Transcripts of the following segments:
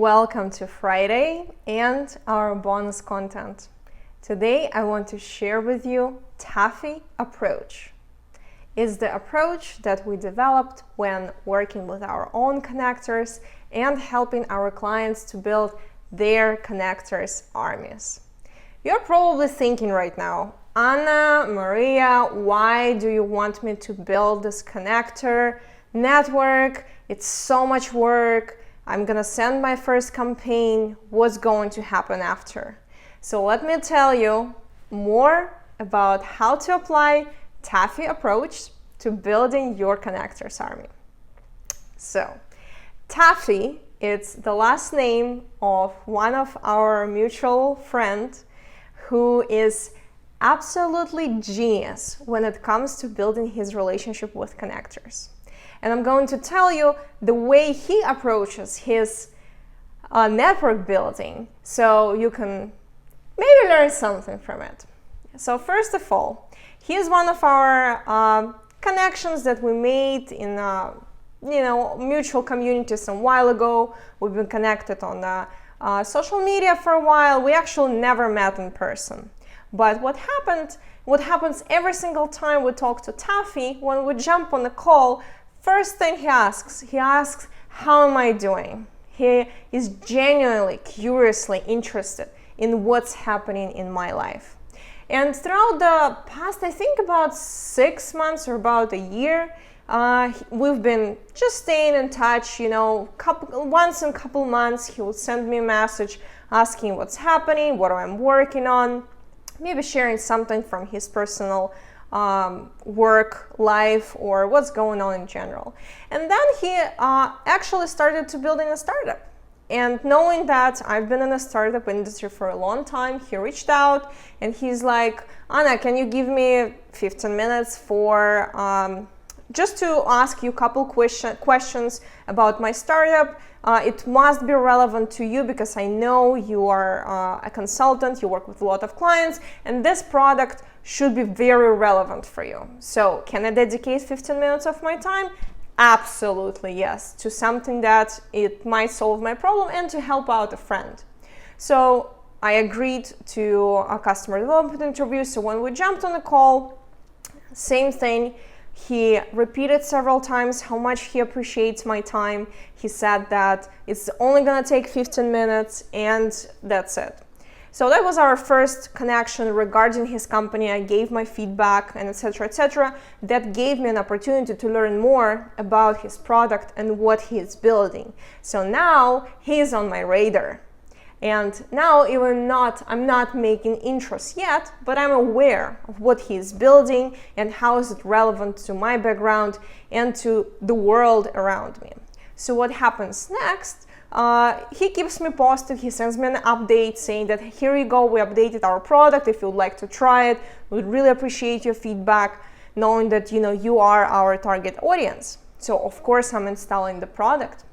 Welcome to Friday and our bonus content. Today I want to share with you Tafi Approach. It's the approach that we developed when working with our own connectors and helping our clients to build their connectors armies. You're probably thinking right now, Anna, Maria, why do you want me to build this connector network? It's so much work. I'm gonna send my first campaign. What's going to happen after? So let me tell you more about how to apply Tafi Approach to building your connectors army. So Tafi, it's the last name of one of our mutual friends who is absolutely genius when it comes to building his relationship with connectors. And I'm going to tell you the way he approaches his network building so you can maybe learn something from it. So first of all, here's one of our connections that we made in mutual communities a while ago. We've been connected on the social media for a while. We actually never met in person. But what happens every single time we talk to Tafi, when we jump on the call, first thing he asks, how am I doing? He is genuinely, curiously interested in what's happening in my life. And throughout the past, I think about 6 months or about a year, we've been just staying in touch, once in a couple months, he would send me a message asking what's happening, what I'm working on, maybe sharing something from his personal work life or what's going on in general. And then he actually started to building a startup. And knowing that I've been in the startup industry for a long time, he reached out and he's like, Anna, can you give me 15 minutes for just to ask you a couple questions about my startup. It must be relevant to you because I know you are a consultant, you work with a lot of clients, and this product should be very relevant for you. So can I dedicate 15 minutes of my time? Absolutely yes, to something that it might solve my problem and to help out a friend. So I agreed to a customer development interview. So when we jumped on the call, same thing. He repeated several times how much he appreciates my time. He said that it's only gonna take 15 minutes and that's it. So that was our first connection regarding his company. I gave my feedback and etc. etc. That gave me an opportunity to learn more about his product and what he is building. So now he's on my radar. And now I'm not making intros yet, but I'm aware of what he's building and how is it relevant to my background and to the world around me. So what happens next? He keeps me posted. He sends me an update saying that here you go, we updated our product. If you'd like to try it, we'd really appreciate your feedback, knowing that you are our target audience. So of course I'm installing the product.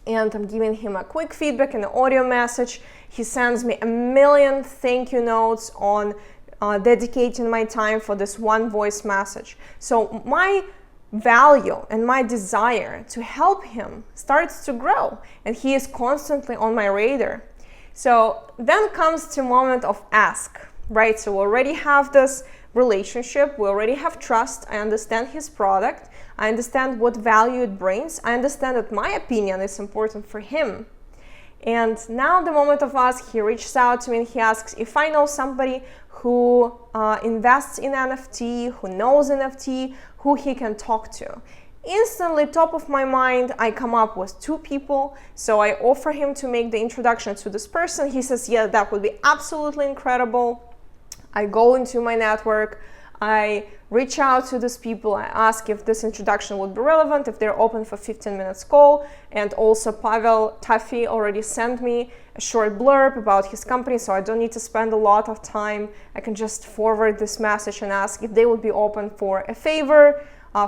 And I'm giving him a quick feedback in the audio message. He sends me a million thank you notes on dedicating my time for this one voice message. So my value and my desire to help him starts to grow, and he is constantly on my radar. So then comes the moment of ask, right? So we already have this relationship, we already have trust, I understand his product, I understand what value it brings, I understand that my opinion is important for him. And now the moment of ask, he reaches out to me and he asks if I know somebody who invests in NFT, who knows NFT, who he can talk to. Instantly, top of my mind, I come up with 2 people. So I offer him to make the introduction to this person. He says, yeah, that would be absolutely incredible. I go into my network, I reach out to these people, I ask if this introduction would be relevant, if they're open for 15 minutes call. And also Tafi already sent me a short blurb about his company, so I don't need to spend a lot of time. I can just forward this message and ask if they would be open for a favor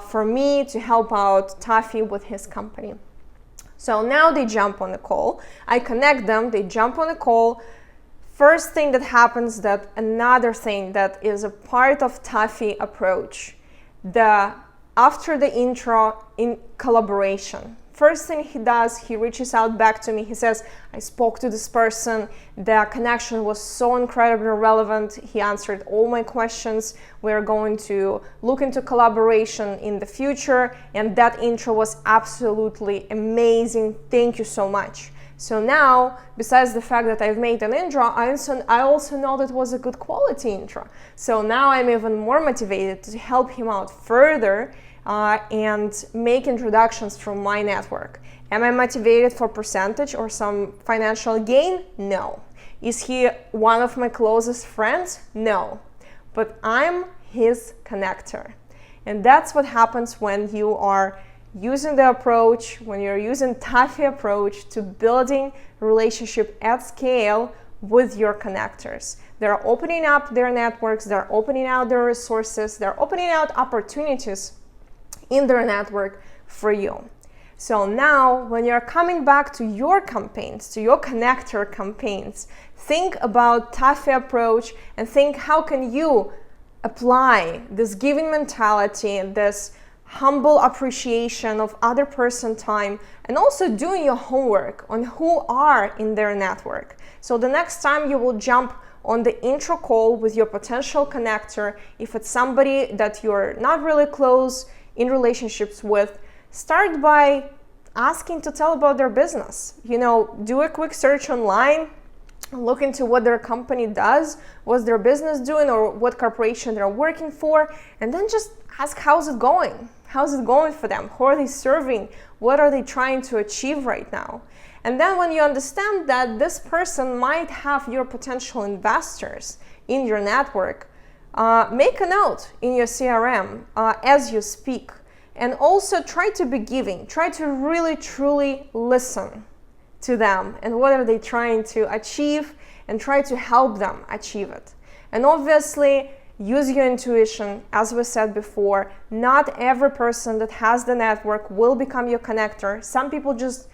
for me to help out Tafi with his company. So now they jump on the call, I connect them, they jump on the call. First thing that happens, that another thing that is a part of Tafi Approach, after the intro in collaboration. first thing he does, he reaches out back to me. He says, I spoke to this person, the connection was so incredibly relevant, he answered all my questions, we're going to look into collaboration in the future, and that intro was absolutely amazing, thank you so much. So now, besides the fact that I've made an intro, I also know that it was a good quality intro. So now I'm even more motivated to help him out further and make introductions from my network. Am I motivated for percentage or some financial gain? No. Is he one of my closest friends? No. But I'm his connector. And that's what happens when you are using the approach, when you're using Tafi approach to building relationship at scale with your connectors. They're opening up their networks, they're opening out their resources, they're opening out opportunities in their network for you. So now when you're coming back to your campaigns, to your connector campaigns, think about Tafi approach and think how can you apply this giving mentality, this humble appreciation of other person time, and also doing your homework on who are in their network. So the next time you will jump on the intro call with your potential connector, if it's somebody that you're not really close in relationships with, start by asking to tell about their business. You know, do a quick search online, look into what their company does, what's their business doing, or what corporation they're working for, and then just ask how's it going? How's it going for them? Who are they serving? What are they trying to achieve right now? And then when you understand that this person might have your potential investors in your network, make a note in your CRM as you speak. And also try to be giving. Try to really, truly listen to them and what are they trying to achieve, and try to help them achieve it. And obviously, use your intuition. As we said before, not every person that has the network will become your connector. Some people just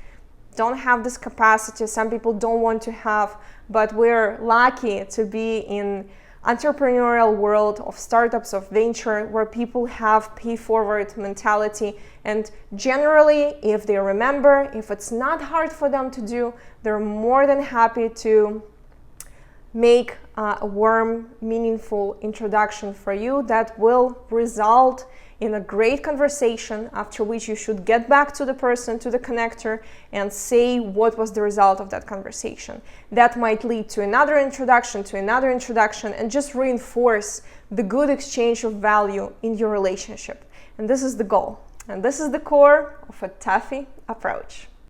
don't have this capacity, some people don't want to have, but we're lucky to be in entrepreneurial world of startups, of venture, where people have pay forward mentality, and generally, if they remember, if it's not hard for them to do, they're more than happy to make a warm, meaningful introduction for you that will result in a great conversation, after which you should get back to the person, to the connector, and say what was the result of that conversation. That might lead to another introduction, and just reinforce the good exchange of value in your relationship. And this is the goal. And this is the core of a Tafi approach.